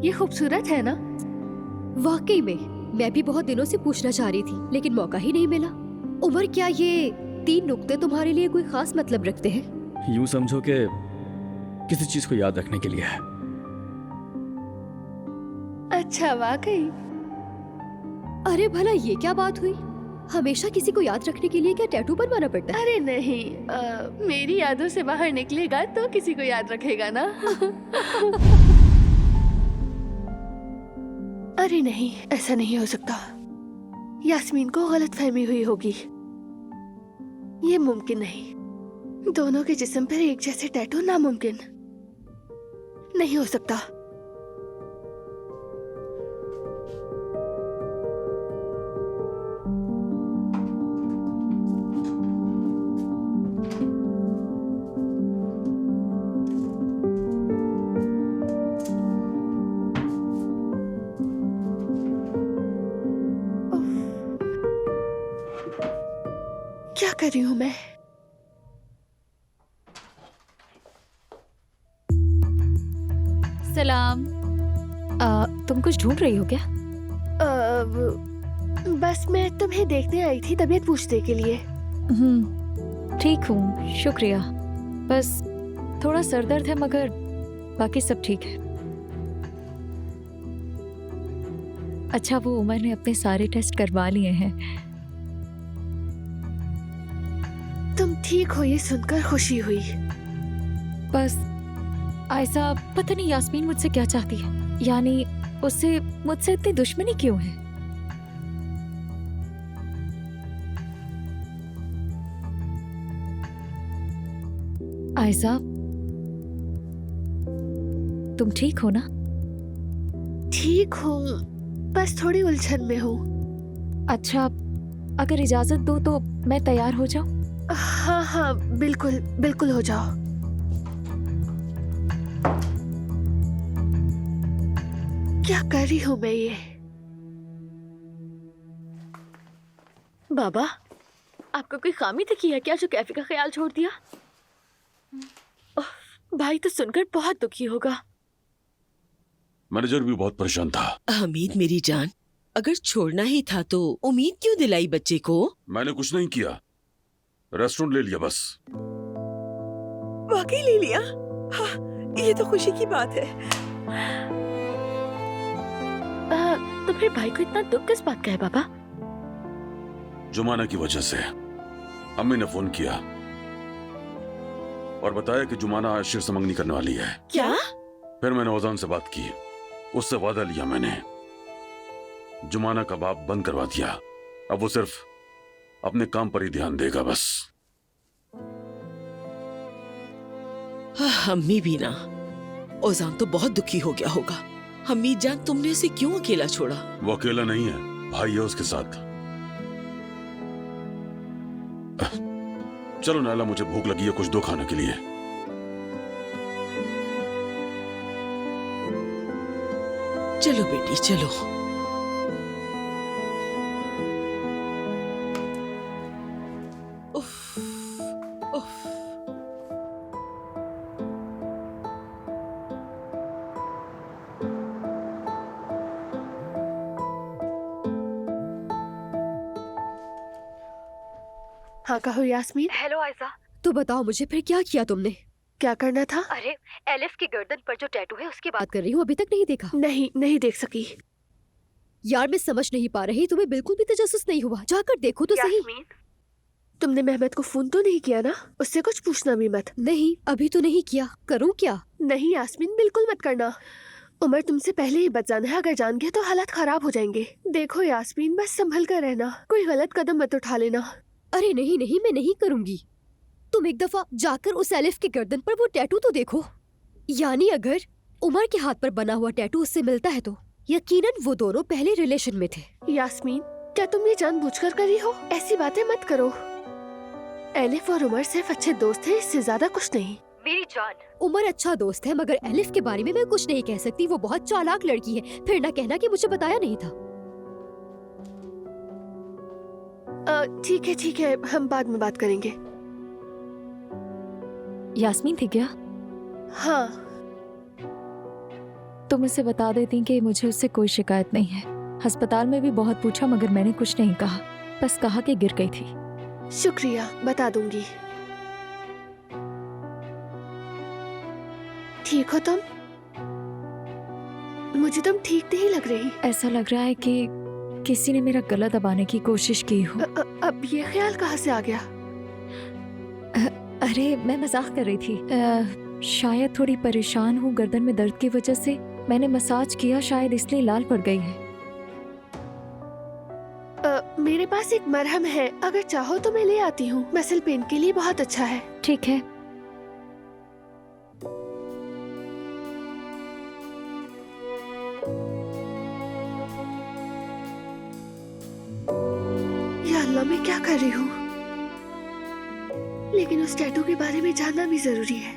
ये खूबसूरत है ना? वाकई में मैं भी बहुत दिनों से पूछना चाह रही थी, लेकिन मौका ही नहीं मिला। उमर, क्या ये 3 नुक्ते तुम्हारे लिए कोई खास मतलब रखते हैं? यूं समझो कि किसी चीज को याद रखने के लिए है। अच्छा, वाकई? अरे भला ये क्या बात हुई? हमेशा किसी को याद रखने के लिए क्या टैटू बनवाना पड़ता है? अरे नहीं, मेरी यादों से बाहर निकलेगा तो किसी को याद रखेगा ना। अरे नहीं, ऐसा नहीं हो सकता। यास्मीन को गलतफहमी हुई होगी। ये मुमकिन नहीं। दोनों के जिस्म पर एक जैसे टैटू नामुमकिन। नहीं हो सकता। क्या कर रही हूँ मैं? सलाम। तुम कुछ ढूंढ रही हो क्या? बस मैं तुम्हें देखने आई थी, तबीयत पूछने के लिए। ठीक हूँ, शुक्रिया। बस थोड़ा सर दर्द है, मगर बाकी सब ठीक है। अच्छा, वो उमर ने अपने सारे टेस्ट करवा लिए हैं। तुम ठीक हो ये सुनकर खुशी हुई। बस आयशा, पता नहीं यास्मीन मुझसे क्या चाहती है। यानी उससे मुझसे इतनी दुश्मनी क्यों है? आयशा, तुम ठीक हो ना? ठीक हूँ, बस थोड़ी उलझन में हूँ। अच्छा, अगर इजाजत दो तो मैं तैयार हो जाऊं? हाँ हाँ, बिल्कुल बिल्कुल, हो जाओ। क्या कर रही हूँ मैं ये? बाबा, आपको कोई खामी दिखी है क्या जो कैफे का ख्याल छोड़ दिया? ओह, भाई तो सुनकर बहुत दुखी होगा। मैनेजर भी बहुत परेशान था। हमीद मेरी जान, अगर छोड़ना ही था तो उम्मीद क्यों दिलाई बच्चे को? मैंने कुछ नहीं किया, रेस्टोरेंट ले लिया बस। वाकई ले लिया? हाँ, ये तो खुशी की बात है। तो फिर भाई को इतना दुख किस बात का है बाबा? जुमाना की वजह से। अम्मी ने फोन किया और बताया कि जुमाना आज शेर से मंगनी करने वाली है। क्या? फिर मैंने ओजान से बात की, उससे वादा लिया मैंने। जुमाना का बाप बंद करवा दिया, अब वो सिर्फ अपने काम पर ही ध्यान देगा बस। अम्मी भी ना, ओजान तो बहुत दुखी हो गया होगा। हमीद जान, तुमने उसे क्यों अकेला छोड़ा? वो अकेला नहीं है, भाई है उसके साथ। चलो नाला, मुझे भूख लगी है, कुछ दो खाने के लिए। चलो बेटी चलो। उफ, उफ। हाँ कहो यास्मीन। हेलो आयशा, तो बताओ मुझे फिर क्या किया तुमने? क्या करना था? अरे एलिफ की गर्दन पर जो टैटू है उसकी बात कर रही हूँ, अभी तक नहीं देखा? नहीं, नहीं देख सकी। यार मैं समझ नहीं पा रही, तुम्हें बिल्कुल भी तजस्सुस नहीं हुआ? जाकर देखो तो सही। तुमने मेहमत को फोन तो नहीं किया ना? उससे कुछ पूछना भी मत। नहीं, अभी तो नहीं किया। करूँ क्या? नहीं यास्मीन, बिल्कुल मत करना। उमर तुमसे पहले ही बदजान है, अगर जान गया तो हालात खराब हो जाएंगे। देखो यास्मीन, बस संभल कर रहना, कोई गलत कदम मत उठा लेना। अरे नहीं नहीं, मैं नहीं करूंगी। तुम एक दफा जाकर उस एलिफ के गर्दन पर वो टैटू तो देखो। यानी अगर उमर के हाथ पर बना हुआ टैटू उससे मिलता है तो यकीनन वो दोनों पहले रिलेशन में थे। यास्मीन, क्या तुम ये जानबूझकर कर रही हो? ऐसी बातें मत करो। एलिफ और उमर सिर्फ अच्छे दोस्त हैं, इससे ज्यादा कुछ नहीं। मेरी जान, उमर अच्छा दोस्त है, मगर एलिफ के बारे में मैं कुछ नहीं कह सकती। वो बहुत चालाक लड़की है। फिर ना कहना कि मुझे बताया नहीं था। ठीक है, हम बाद में बात करेंगे। यास्मीन थी क्या? हाँ। तुम उसे बता देती कि मुझे उससे कोई शिकायत नहीं है। अस्पताल में भी बहुत पूछा मगर मैंने कुछ नहीं कहा, बस कहा कि गिर गई थी। शुक्रिया, बता दूंगी। ठीक हो तुम? मुझे तुम ठीक नहीं लग रही। ऐसा लग रहा है कि किसी ने मेरा गला दबाने की कोशिश की हो। अब ये ख्याल कहाँ से आ गया? अरे मैं मजाक कर रही थी। शायद थोड़ी परेशान हूँ गर्दन में दर्द की वजह से। मैंने मसाज किया, शायद इसलिए लाल पड़ गई है। मेरे पास एक मरहम है, अगर चाहो तो मैं ले आती हूँ। मसल पेन के लिए बहुत अच्छा है। ठीक है। या अल्लाह, मैं क्या कर रही हूँ? लेकिन उस टैटू के बारे में जानना भी जरूरी है।